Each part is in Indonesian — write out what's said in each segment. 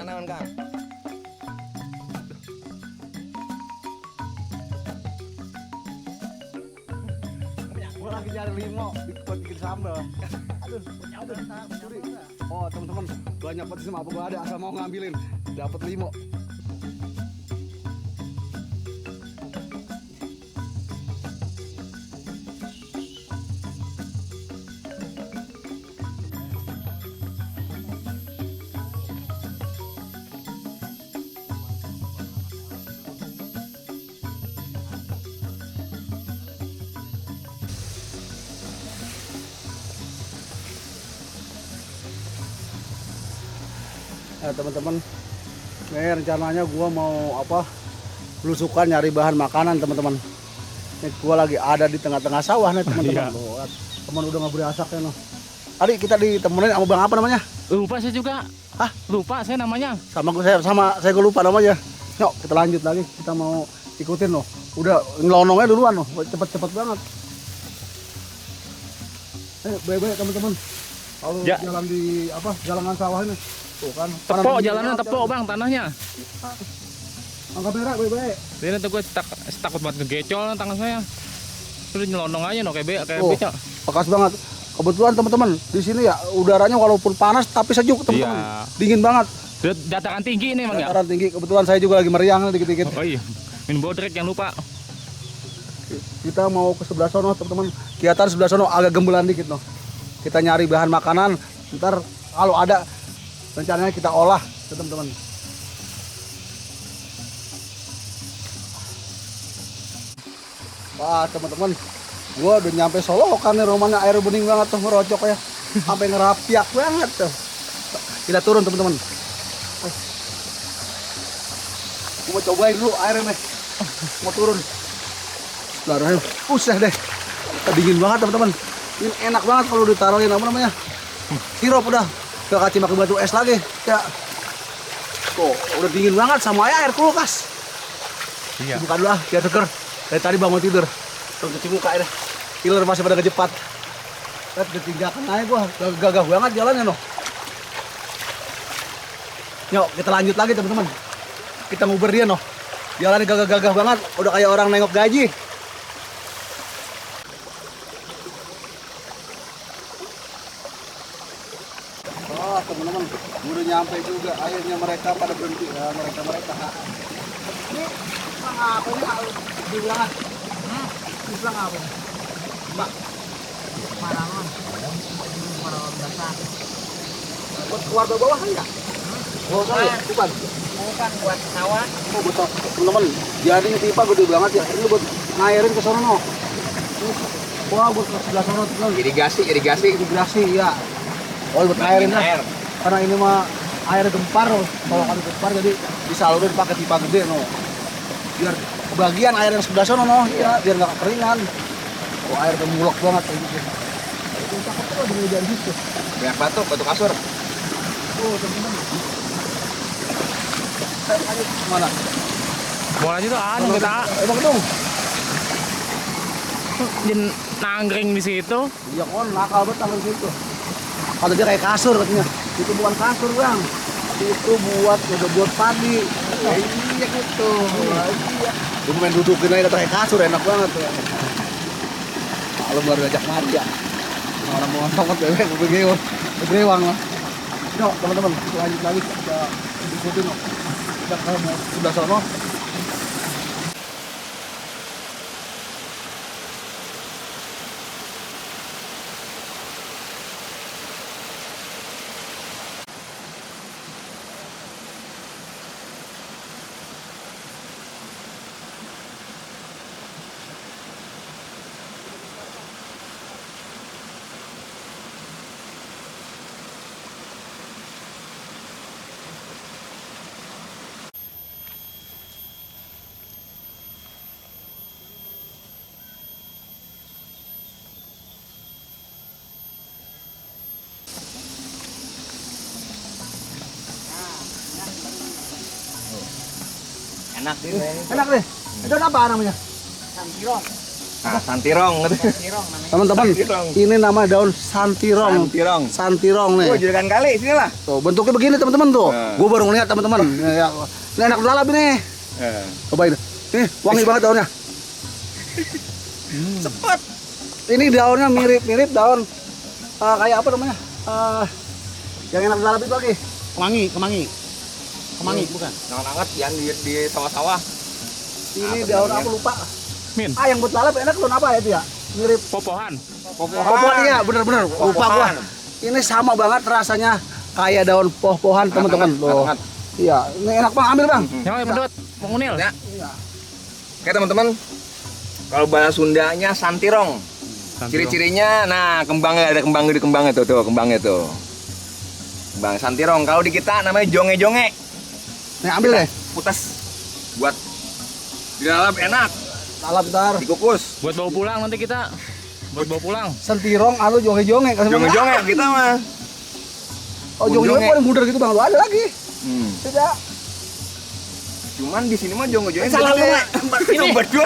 naon Kang? Gua lagi nyari limo buat bikin sambal. Aduh, oh teman-teman, banyak petis sama apa gua ada asal mau ngambilin, dapat limo. Teman-teman, rencananya gua mau belusukan nyari bahan makanan teman-teman. Ini gua lagi ada di tengah-tengah sawah nih teman-teman. Teman udah nggak berasak ya no. Tadi kita ditemenin sama bang apa namanya? Lupa saya juga. Hah? Lupa saya namanya. Saya lupa namanya. Yuk kita lanjut lagi. Kita mau ikutin loh. Udah ngelonongnya duluan loh. Cepet-cepet banget. Baik-baik teman-teman. Kalau jalan di jalanan sawah ini. Tuh kan. Tepok jalanan tepok bang tanahnya. Angka merah baik-baik. Ini tuh gue takut banget ngegecol tangan saya. Udah nyelonong aja no kayak becak. Bekas banget. Kebetulan teman-teman di sini ya udaranya walaupun panas tapi sejuk teman-teman. Iya. Dingin banget. Dataran tinggi nih bang ya. Dataran tinggi. Kebetulan saya juga lagi meriang dikit-dikit. Oh iya. Minum bodrek jangan lupa. Kita mau ke sebelah sono teman-teman. Kelihatan sebelah sono agak gembelan dikit no. Kita nyari bahan makanan. Ntar kalau ada rencananya kita olah teman-teman. Wah teman-teman, gua udah nyampe Solokan nih, rumahnya air bening banget tuh, ngerocok ya, sampai ngerapiak banget tuh. Kita turun teman-teman. Gua mau cobain dulu airnya nih, mau turun. Darahnya, usah deh, dingin banget teman-teman. Ini enak banget kalau ditaruhin apa namanya, sirup udah, gak kasih pakai batu es lagi. Ya, tuh udah dingin banget sama air kulkas. Iya. Buka dulu biar seger. Dari tadi bangun tidur, terus cuci muka ya. Killer masih pada kejepat. Lihat ketinggalan naik gua, gagah banget jalannya noh. Yuk kita lanjut lagi teman-teman. Kita nguber dia noh. Jalannya gagah-gagah banget, udah kayak orang nengok gaji. Oh teman-teman, udah nyampe juga. Akhirnya mereka pada berhenti. Ya, mereka. Ini apa ini? Diulangan. Diulang apa? Mbak. Marangon. Marangon dasar. Buat keluarga bawah kan ya? Oh, bukan. Bukan buat sawah. Oh, betul. Teman-teman, jadi ini pipa gede banget ya. Ini buat ngairin ke sono. Wah, buat ke sebelah sono teman. Irigasi. Ya. Oh, buat ngairin lah. Karena ini mah air gempar loh. Kalau kali gempar jadi disalurin pakai pipa gede no. Biar kebagian air yang sebelah sana no, ya, biar nggak kekeringan. Oh, air udah mulok banget kayak gitu. Itu cakep tuh di meja situ. Banyak batu kasur. Oh, teman-teman. Ayo kemana? Mau lanjut tuh kita. Emang dong. Jin nangkring di situ. Iya kon nakal banget tanggal situ. Kalau dia kayak kasur katanya. Itu bukan kasur bang. Itu buat padi. Iya gitu. Iya. Gue main dudukin aja kayak kasur enak banget ya. Kalau baru ajak mati ya. Orang mau ngomong bebek begewang lah. Yuk teman-teman lanjut lagi kita ikutin loh. Kita ke sebelah sana. Enak sih. Enak deh. Itu apa namanya? Sampiron. Nah, santirong. Teman-teman, Santirong. ini nama daun santirong. Santirong. Santirong nih. Oh, juragan kali sini lah. Tuh, bentuknya begini teman-teman tuh. Nah. Gue baru ngeliat teman-teman. Ini enak lalap ini. Cobain. Nih, wangi banget daunnya. Cepet. Ini daunnya mirip-mirip daun kayak apa namanya? Yang enak lalap itu lagi. Kemangi bukan? Hangat yang di sawah-sawah. Ini daun apa lupa? Min, Yang buat lalap enak daun apa ya itu ya? Mirip popohan. pohon, iya bener-bener lupa gua. Ini sama banget rasanya kayak daun poh-pohan teman-teman. Loh. Hangat. Iya, ini enak bang, ambil bang. Yang pedot, mengunil. Ya. Iya. Oke teman-teman. Kalau bahasa Sundanya santirong. Ciri-cirinya, nah kembangnya ada kembangnya tuh kembangnya tuh. Kembang santirong. Kalau di kita namanya jonge-jonge. Nih ambil deh. Putas buat di dalam enak. Lalap ntar. Dikukus. Buat bawa pulang nanti kita. Buat bawa pulang. Sentirong atau jonge-jonge. Jonge-jonge kita mah. Oh jonge-jonge paling mudah gitu bang. Lu ada lagi? Tidak. Cuman di sini mah jonge-jonge Salah lu, Mak. Ini berdua.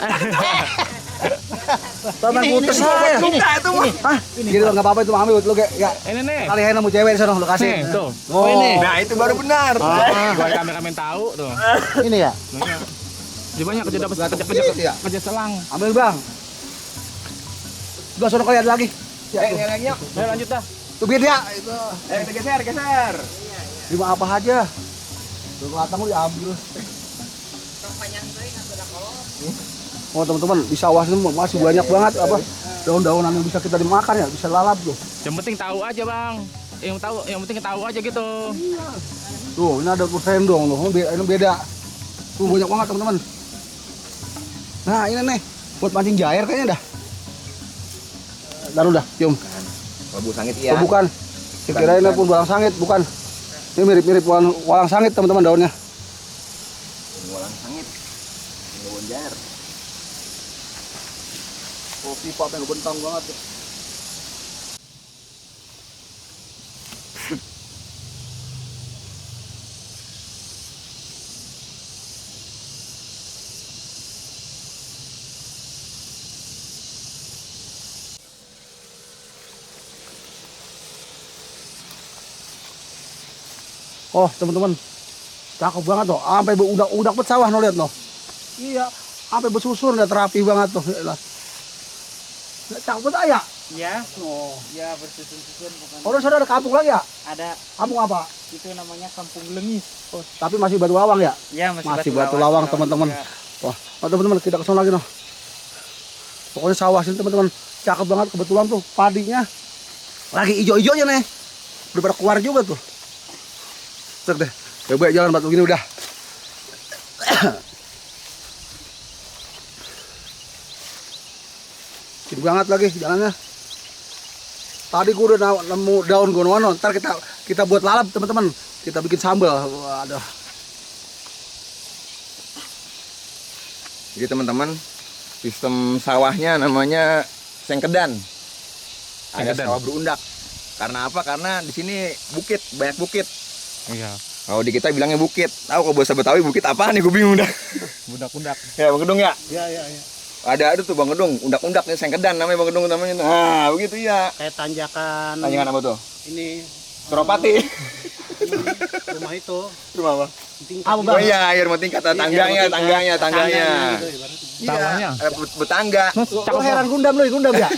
Taman putus saya. Kita itu mah. Hah? Jadi bang nggak apa-apa itu ambil lu kayak ya. Ini nih. Kali aja nemu cewek di sana lu kasih. Nih, tuh. Oh ini. Nah, itu baru benar. Gua kameramen tahu tuh. Ini ya. Dia banyak kerja dapat ya. kerja selang. Ambil bang. Gua sono kali ada lagi. Ya, tuh. Yang Ayo lanjut dah. Tuh biar ya. Itu. kita geser. Terima apa aja. Tuh kelihatan lu diambil. Oh teman-teman di sawah ini masih banyak banget apa daun-daunan yang bisa kita dimakan ya, bisa lalap tuh. Yang penting tahu aja, Bang. Yang penting tahu aja gitu. Tuh ini ada sendong loh, ini beda. Tuh banyak banget teman-teman. Nah ini nih buat mancing jair kayaknya dah. Dan udah, cium. Wabu sangit ya. Oh, bukan. Sekira ini pun walang sangit, bukan. Ini mirip-mirip walang sangit teman-teman daunnya. Walang sangit. Daun jair. Oh pipa yang bentang banget ya. Oh teman-teman, cakep banget tuh, sampai udak-udak bet sawah no lihat no. Iya, sampai bersusun udah terapi banget tuh. Cakep bet ayah. Ya, Oh, ya bersusun-susun bukan. oh sudah ada kampung lagi ya? Ada, Kampung apa? itu namanya Kampung Lengis. Oh, tapi masih Batu Lawang ya? Ya, Masih Batu Lawang teman-teman. juga. Wah, oh, teman-teman kita kesana lagi no. Pokoknya sawah sini teman-teman, cakep banget kebetulan tuh padinya lagi hijau-hijaunya nih. Udah pada keluar juga tuh. Cek deh, coba jalan batu gini udah. Gini banget lagi jalannya. Tadi gua udah nemu daun gonoano, ntar kita buat lalap teman-teman. Kita bikin sambal. Waduh. Jadi teman-teman, sistem sawahnya namanya sengkedan. Ada Sengkedan. sawah berundak. Karena apa? Karena di sini bukit, banyak bukit. Iya. Kalau di kita bilangnya bukit. Tahu kalau bahasa Betawi bukit apaan nih? Gue bingung dah. Budak-budak. Ya Bang Gedung ya. Iya. Ada tuh Bang Gedung, undak-undak nih sengkedan namanya Bang Gedung namanya. Nah, begitu ya. Kayak tanjakan Tanyakan apa tuh? ini Suropati. rumah itu. Rumah apa? Tingkat Apa, gitu. Bang? Oh iya, air mau tingkat tangganya. Tangganya gitu, ibaratnya. Sawahnya. Iya, betangga. Lo heran gundam lo, gundam ya?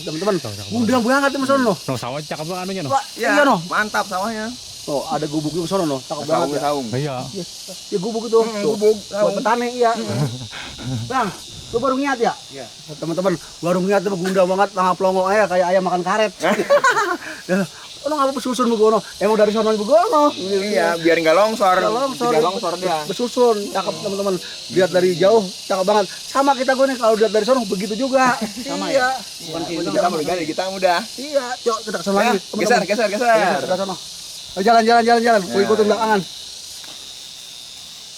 Teman-teman, gundam banget teman sono. No, sawah cakep banget anunya no. Iya no. Mantap sawahnya. Oh, ada gubuk juga sono no. Cakep banget ya. Saung. Iya. Ya gubuk itu. Tuh. Gubuk. Buat petani iya. Bang, lu baru ngiat ya? Iya. Teman-teman, baru ngiat tuh gundam banget, tengah pelongo aja kayak ayam makan karet. Lo ngapa bersusun begono? Emang dari sono begono. Iya, biar nggak longsor. Nggak longsor. Nggak longsor dia. Bersusun, cakep teman-teman. Lihat dari jauh, cakep banget. Sama kita gue nih kalau lihat dari sono begitu juga. Sama iya. Bukan Kita kita mau ganti, kita mudah. Iya, yuk kita kesana Ya, lagi. geser. Kita kesana. Ayo, jalan. Gue ikutin belakangan.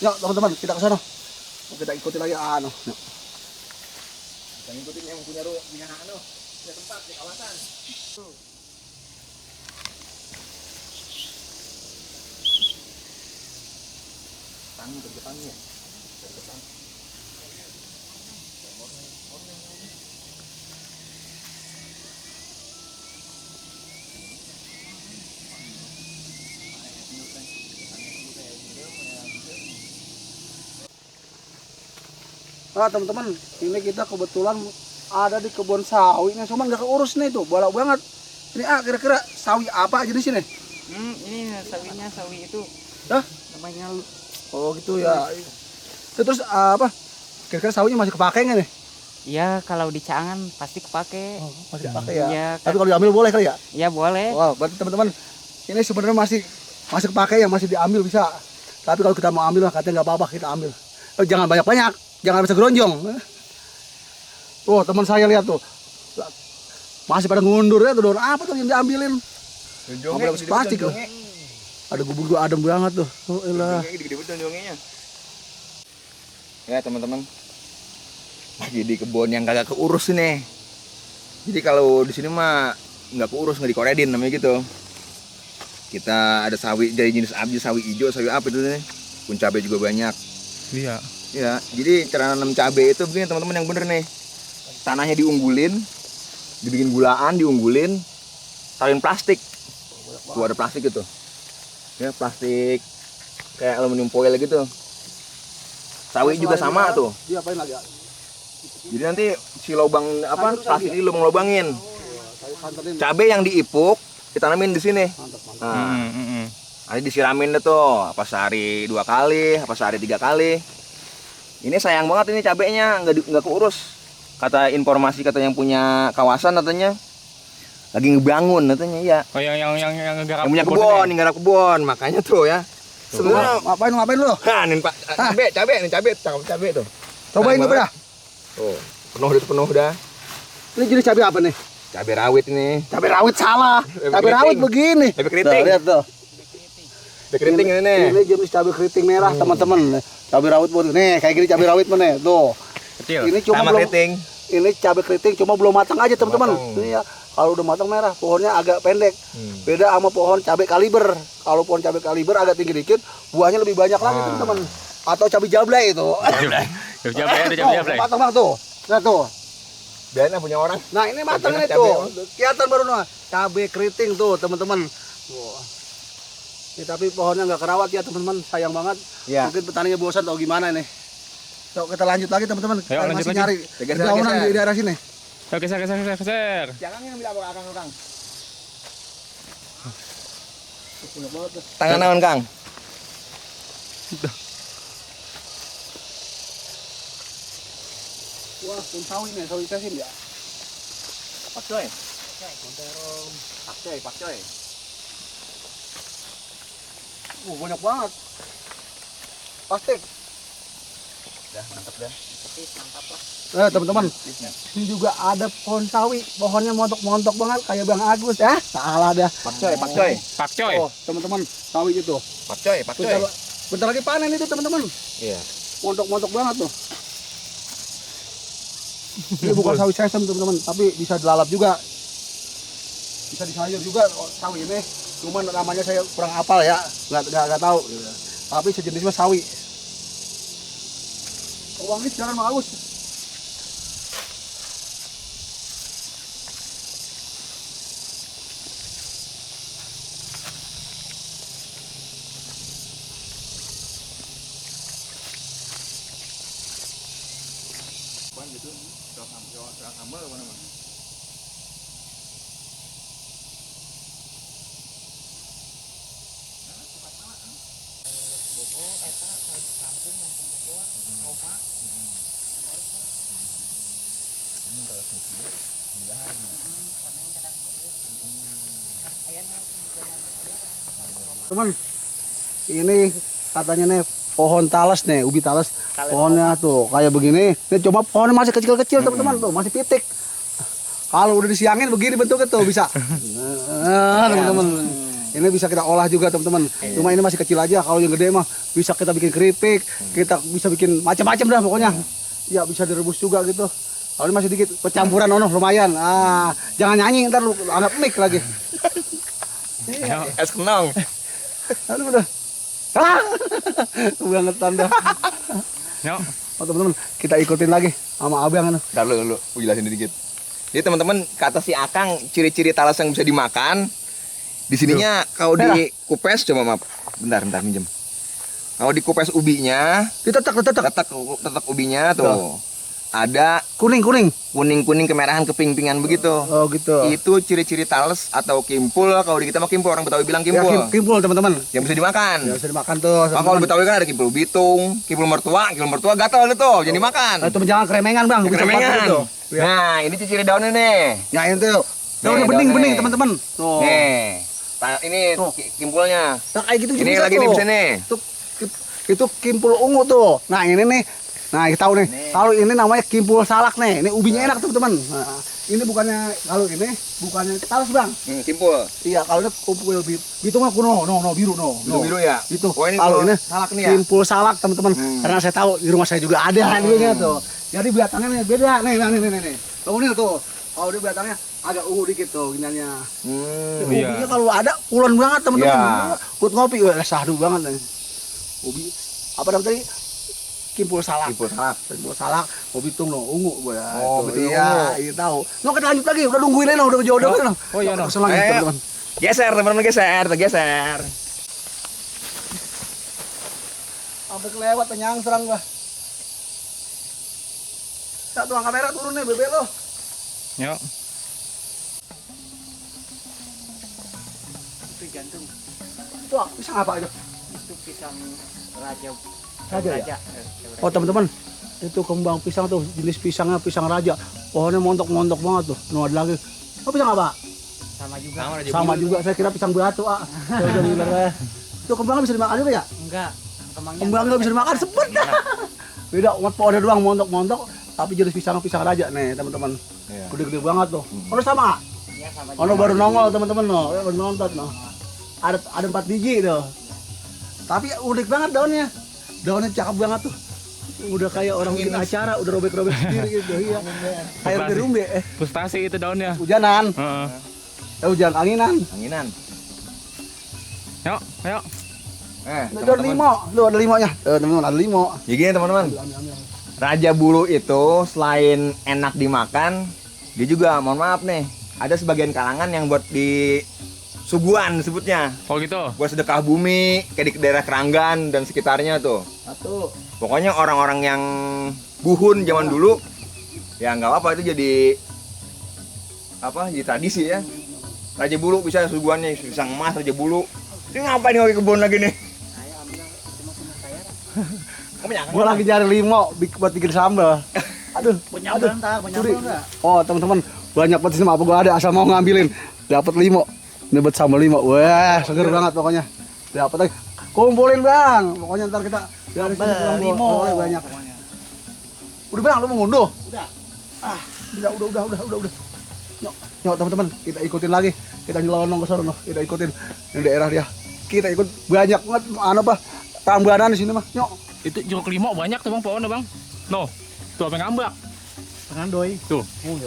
Yuk teman-teman, kita kesana. Kita ikutin lagi anu. Yuk. Kita ngikutin yang punya tempat di kawasan. Tanggung ke depannya. Nah teman-teman, ini kita kebetulan ada di kebun sawi nih, cuma nggak keurus nih tuh, balak banget. Ini kira-kira sawi apa aja di sini? Ini sawinya sawi itu. Hah? Namanya Oh gitu ya. Terus apa? Kira-kira sawinya masih kepake nggak nih? ya kalau di Caangan pasti kepake. Oh, masih kepake ya. Iya, Tapi kalau diambil boleh kali ya? Ya boleh. Wow, berarti teman-teman ini sebenarnya masih kepake ya, masih diambil bisa. Tapi kalau kita mau ambil katanya nggak apa-apa kita ambil. Jangan banyak-banyak, jangan bisa geronjong. Oh teman saya lihat tuh, masih pada ngundur ya tuh, daun apa tuh yang diambilin? Ambil plastik loh. Ada gubuk gua adem banget tuh. Oh elah. Ya teman-teman, lagi di kebun yang kagak keurus nih. Jadi kalau di sini mah nggak keurus, nggak dikoredin namanya gitu. Kita ada sawi dari jenis abis, sawi hijau, sawi apa itu nih. Pun cabai juga banyak. Iya. Ya, jadi cara nanam cabai itu begini teman-teman yang bener nih. Tanahnya diunggulin, dibikin gulaan, diunggulin, taruhin plastik. Tuh ada plastik gitu. Ya, plastik kayak aluminium foil gitu. Sawi juga sama tuh. Dia apain lagi ya? Jadi nanti si lubang apa plastik ini lubang-lubangin. Santerin. Cabai yang diipuk ditanamin di sini. Mantap, mantap. Nah, nanti disiramin deh tuh, apa sehari 2 kali, apa sehari 3 kali. Ini sayang banget ini cabenya nggak keurus. Kata informasi kata yang punya kawasan katanya lagi ngebangun katanya ya. Oh yang ngegarap Yang punya kebun kebun, ini. ngarap kebun, makanya tuh ya. Sebenarnya Ngapain lu? Hah, nih Pak, cabai cakep cabai tuh. Cobain Sayang coba dah. Tuh, penuh dah. Ini jenis cabai apa nih? Cabai rawit ini. Cabai rawit salah. Cabai Cabai rawit keriting. begini. Cabai keriting. Tuh, lihat tuh. Cabai keriting ini nih. Ini jenis cabai keriting merah, teman-teman. Cabai rawit buat nih, kayak gini cabai rawit mana? Tuh. Kecil. Ini cuma Sama belum keriting. Ini cabai keriting cuma belum matang aja, teman-teman. Matang. Ini ya. Kalau udah matang merah, pohonnya agak pendek. Beda sama pohon cabai kaliber. Kalau pohon cabai kaliber agak tinggi dikit, buahnya lebih banyak lagi, teman-teman. Atau cabai jablay itu. Cabai ada cabai jablay. Matang banget tuh. Lihat tuh. Biarin punya orang. Nah, ini matang Cabai- ini tuh. cabai- Kelihatan baru nih. Cabai keriting tuh, teman-teman. Wah. Ini tapi pohonnya nggak kerawat ya, teman-teman. Sayang banget. Iya. Mungkin petaninya bosan atau gimana nih. Yuk kita lanjut lagi, teman-teman. Kita lanjut masih lagi. nyari Geser, dedaunan geser. di daerah sini. Oke, geser. Jangan ngambil apa Kang. Banyak banget tuh. Tangan naon Kang. Wah, pun sawi nih, sawi kasim ya. Pak Coy. Pak Coy. Banyak banget. Plastik. Dah, mantap dah. Teman-teman, ini juga ada pohon sawi. Pohonnya montok-montok banget kayak Bang Agus ya. Salah dah. Pak Coy. Pak Coy. Oh, teman-teman, sawi itu. Pak Coy. Bentar lagi panen itu, teman-teman. Iya. Montok-montok banget tuh. Ini bukan sawi sesam, teman-teman, tapi bisa dilalap juga. Bisa disayur juga sawi ini. Cuman namanya saya kurang hafal ya, nggak tahu. Tapi sejenisnya sawi. Wangi jangan Bang Agus. Teman, ini katanya nih pohon talas nih, ubi talas. Pohonnya tuh kayak begini. Ini coba pohonnya masih kecil-kecil, teman-teman, tuh masih pitik. Kalau udah disiangin begini bentuknya tuh bisa. Nah, teman-teman. Ini bisa kita olah juga, teman-teman. Cuma ini masih kecil aja. Kalau yang gede mah bisa kita bikin keripik, kita bisa bikin macam-macam dah pokoknya. Ya bisa direbus juga gitu. Kalau ini masih dikit, pencampuran lumayan. Jangan nyanyi ntar lu anggap mic lagi. Es kenong. Aduh udah. Kebangetan dah. Yuk. Oh, teman-teman, kita ikutin lagi sama Abang anu. Ntar dulu, aku jelasin dikit. Jadi teman-teman, kata si Akang ciri-ciri talas yang bisa dimakan. Di sininya kalau dikupes, coba maaf. Bentar minjem. Kalau dikupes ubinya, Ditetek. tetek ubinya tuh. ada Kuning. kuning kemerahan keping-pingan begitu. Oh gitu. Itu ciri-ciri tales atau kimpul. Kalau di kita mah kimpul, orang Betawi bilang Ya, kimpul. kimpul teman-teman. Yang bisa dimakan. Ya bisa dimakan tuh. Kalau di Betawi kan ada kimpul bitung, kimpul mertua gatal itu tuh, jadi dimakan. Nah, itu jangan keremengan bang. Bisa Keremengan. pakai itu. Ya. Nah, ini ciri daunnya nih. Ya itu. Daunnya Nih, bening daunnya. teman-teman. Tuh. Nih. Ini Tuh. kimpulnya. Nah, kayak gitu Ini bisa lagi tuh. nih bisa nih. Itu kimpul ungu tuh. Nah ini nih. Nah kita tahu nih. Kalau ini namanya kimpul salak nih. Ini ubinya enak teman-teman. Nah, ini bukannya kalau ini bukannya talas bang. Kimpul. Iya kalau ini kumpul biru mah kuno, no biru no. Biru ya. Itu. Oh, ini Kalau ini salak nih ya. kimpul salak teman-teman. Karena saya tahu di rumah saya juga ada dulunya tuh. Jadi batangnya nih beda nih. Tuh ini tuh. Kalau di batangnya agak ungu dikit tuh ginanya. Iya. Ubinya kalau ada kulon banget teman-teman. Iya. Kut ngopi wah sahdu banget nih. Ubi apa namanya tadi? Kimpul salak. Kimpul salak, ubi tung no ungu gua. Oh, Tuh, betul, iya, ungu. iya tahu. No kita lanjut lagi, udah nungguin aja udah jauh udah. Oh, iya, no. Langsung lagi Ayo. teman-teman. Geser teman-teman, geser. Sampai kelewat penyang serang gua. Satu kamera turun nih bebek lo. Yuk. Itu jantung. Tuh, pisang apa itu? Itu pisang raja. Raja ya? Oh teman-teman, itu kembang pisang tuh, jenis pisangnya pisang raja. Pohonnya montok-montok banget tuh. No ada lagi. Oh pisang apa? Sama juga. Sama juga, saya kira pisang batu ah. Saya udah bilang ya. Itu kembangnya bisa dimakan juga ya? Enggak. Kembangnya nggak bisa dimakan, sepet dah. Beda, pohonnya doang montok-montok, tapi jenis pisang raja nih teman-teman. Iya. Gede-gede banget tuh. Ono sama? Iya sama Ono baru nongol teman-teman no, baru nonton no. Ada 4 biji tuh. Tapi unik banget daunnya. Daunnya cakep banget tuh. Udah kayak orang bikin acara, udah robek-robek sendiri gitu. Iya. Kayak dari umbe. Frustasi itu daunnya. Hujanan. Heeh. Hujan anginan. Yuk, ayo. Ada limo, lu ada limonya. Teman-teman ada limo. Ya gini teman-teman. Raja bulu itu selain enak dimakan, dia juga mohon maaf nih, ada sebagian kalangan yang buat di suguhan sebutnya. Oh gitu. Buat sedekah bumi, kayak di daerah Keranggan dan sekitarnya tuh. Satu. Pokoknya orang-orang yang buhun zaman dulu, ya nggak apa-apa itu jadi tradisi ya. Raja bulu bisa suguhannya, pisang emas, raja bulu. Ini ngapain nih ke kebun lagi nih? Gua lagi cari limo buat bikin sambal. Aduh, Punya aduh, enggak? Punya curi. enggak? Oh, teman-teman, banyak petis apa gua ada asal mau ngambilin. Dapat limo. Ini buat sambal limo. Wah, seger banget pokoknya. Dapat lagi. Kumpulin, Bang. Pokoknya ntar kita dari sini pulang limo. bawa banyak. Udah, Bang, lu mau ngunduh? Udah. Ah, udah. Nyok, teman-teman, kita ikutin lagi. Kita nyelonong ke sana, kita ikutin yang daerah dia. Kita ikut banyak banget tambahan di sini mah. Nyok. Itu jeruk limau banyak tuh bang pohonnya bang. No, tuh apa yang ngambak? Tangan doi. Tuh. Oh ya.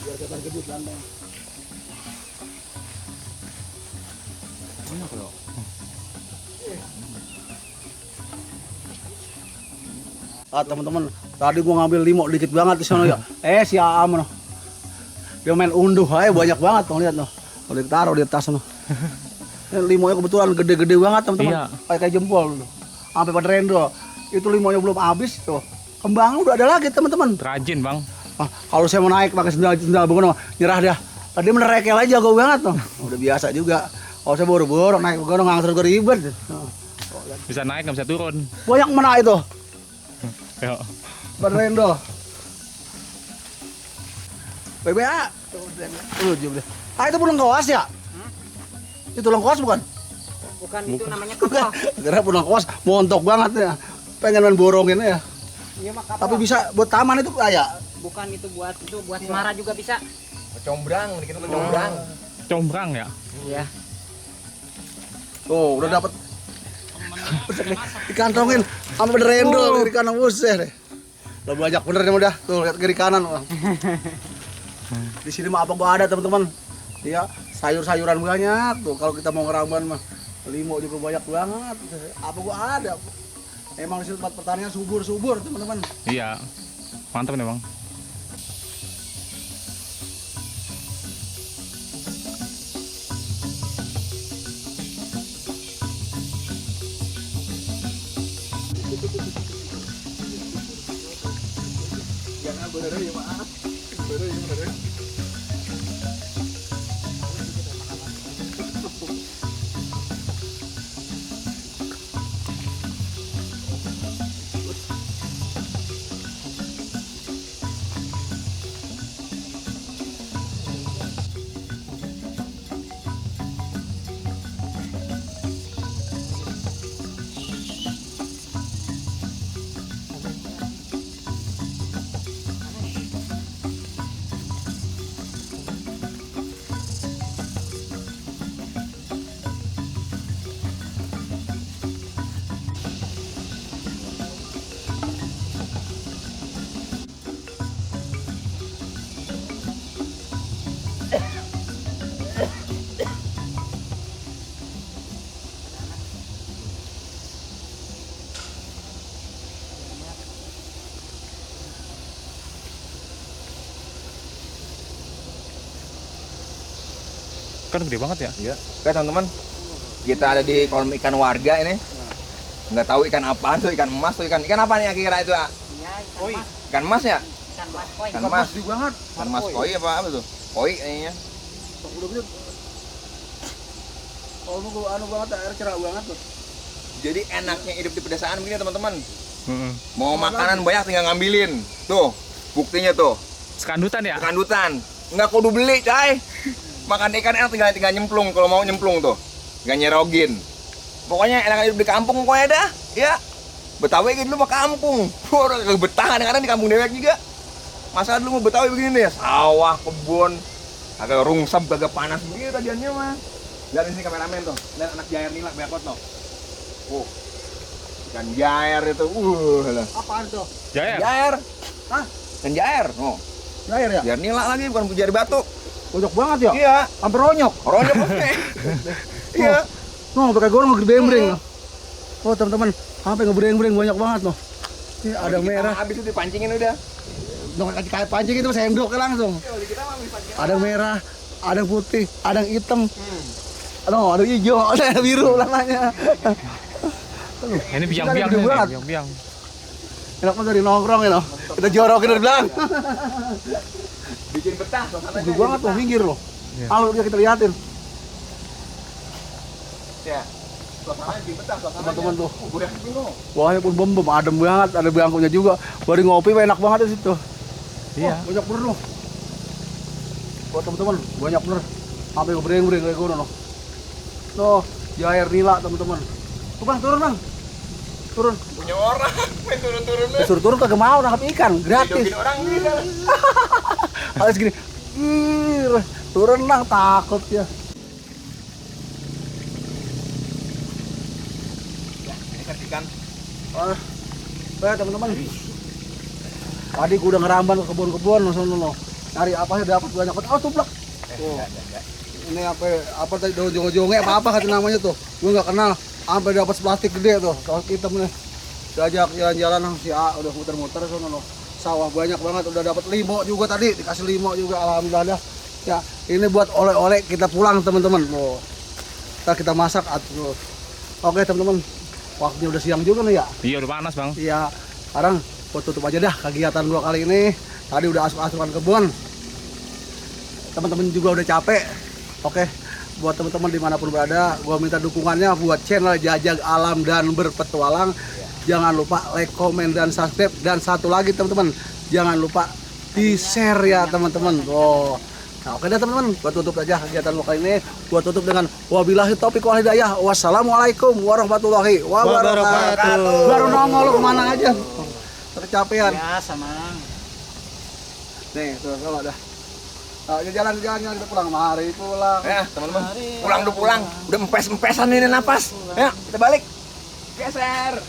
Biar kita gede landang. Teman-teman, tadi gua ngambil limo dikit banget di sana ya. Si Aam noh. Dia main unduh aja banyak banget tuh lihat noh. Kalau ditaruh di atas noh. Limonya kebetulan gede-gede banget teman-teman. Iya. Kayak jempol tuh. Sampai pada rendo. Itu limonya belum habis tuh. Kembangnya udah ada lagi teman-teman. Rajin bang. Kalau saya mau naik pakai sendal begono nyerah dah. Tadi menerekel aja jago banget tuh. Udah biasa juga. Kalau saya buru-buru naik begono ngangser ke ribet. Bisa naik nggak bisa turun. Banyak mana itu? Yuk. Berendo. BBA. Itu pulang kawas ya? Itu lengkuas bukan? Bukan, itu namanya kapal. Kira pulang kawas montok banget ya. Pengen main borongin ya. Iya mah kapal. Tapi bisa buat taman itu kayak. Bukan itu buat semara juga bisa. Combrang, dikit combrang. Combrang ya. Iya. Tuh, udah dapat. Dikantongin sampai berendo kiri kanan buset deh. Lah banyak bener nih udah. Tuh lihat kiri kanan. Di sini mah apa gua ada teman-teman. Iya, sayur-sayuran banyak tuh kalau kita mau ngeramban mah. Limo juga banyak banget. Apa gua ada. Emang di sini tempat pertanian subur-subur teman-teman. Iya. Mantap nih bang. Kan gede banget ya. Iya. Oke teman-teman, kita ada di kolam ikan warga ini. Nggak tahu ikan apaan tuh, ikan emas tuh, ikan apa nih kira itu? Ah? Iya, Oi. Ikan emas ya? ikan mas koi. Ikan emas. Gede banget. Ikan emas koi apa tuh? Koi kayaknya. Udah gede. Oh, lu anu banget, air cerah banget tuh. Jadi enaknya hidup di pedesaan begini teman-teman. Heeh. Mau makanan banyak tinggal ngambilin. Tuh, buktinya tuh. Sekandutan ya? Kandutan. Nggak kudu beli, coy. Makan ikan enak tinggal nyemplung kalau mau nyemplung tuh. Nggak nyerogin. Pokoknya enak hidup di kampung pokoknya dah. Ya. Betawi gitu dulu mah kampung. Udah betah kadang-kadang di kampung dewek juga. Masa dulu mau Betawi begini nih, sawah, kebun, agak rungsep, agak panas begitu tadiannya mah. Lihat ini kameramen tuh, lihat anak jair nila bekot tuh. Ikan jair itu, lah. Apaan tuh? Jair. Jair, Hah? ikan jair, Air ya? jair nila lagi bukan jair batu. Bonyok banget ya? Iya, Hampir ronyok. orangnya oke. Iya. No, pakai gorong ngebreng-breng. Oh, teman-teman, sampai ngebreng-breng banyak banget loh. Ini ada merah. Habis itu dipancingin udah. Dong kayak pancing itu sendoknya langsung. Kita mah habis pancing. Ada merah, ada putih, ada yang hitam. Aduh, ada hijau, ada biru namanya. Ini biang-biang Gede nih, banget. biang-biang. Enak banget dari nongkrong ya loh. Kita jorokin dari belakang. Bikin betah suasananya. Gede banget loh, minggir loh. Iya. Kalau dia kita liatin. Ya. Suasananya bikin betah suasananya. Teman-teman tuh. Udah dulu. Wahnya pun bem adem banget, ada bangkunya juga. Baru ngopi enak banget di situ. Iya. Banyak bener loh. Buat teman-teman, banyak bener. Sampai ngebreng-breng kayak gue loh. Tuh, jair nila teman-teman. Tuh bang, turun bang. Turun. Punya orang, main turun-turun lu. Suruh turun kagak mau nangkap ikan, gratis. Jokin orang bisa. Kalau segini, turun lah takut ya. Ini kan ikan. Teman-teman. Tadi gua udah ngeramban ke kebun-kebun sono. Cari apa sih dapat banyak banget. Oh, tublak. Ini apa tadi daun jonge apa kata namanya tuh? Gua nggak kenal. Sampai dapat plastik gede tuh. Kalau kita nih diajak jalan-jalan si A udah muter-muter sono. Sawah banyak banget, udah dapat limo juga tadi, dikasih limo juga alhamdulillah. Ya, ini buat oleh-oleh kita pulang teman-teman. Oh. Ntar kita masak atuh. Oke teman-teman. Waktunya udah siang juga nih ya. Iya udah panas bang. Iya, sekarang gua tutup aja dah kegiatan gua kali ini. Tadi udah asup-asupan kebun. Teman-teman juga udah capek. Oke, buat teman-teman dimanapun berada, gua minta dukungannya buat channel Jajag Alam dan Berpetualang. Jangan lupa like, komen, dan subscribe. Dan satu lagi teman-teman, jangan lupa di-share ya teman-teman. Oh. Nah, oke dah teman-teman, gua tutup aja kegiatan gua kali ini. Gua tutup dengan wabillahi taufiq wal hidayah. Wassalamualaikum warahmatullahi wabarakatuh. Baru nongol lu kemana aja? Kecapean. Ya, sama. Nih, tuh kalau dah. Nah, jalan kita pulang. Mari pulang. Ya, teman-teman. Pulang. Udah empes-empesan ini napas. Ya, kita balik. Geser.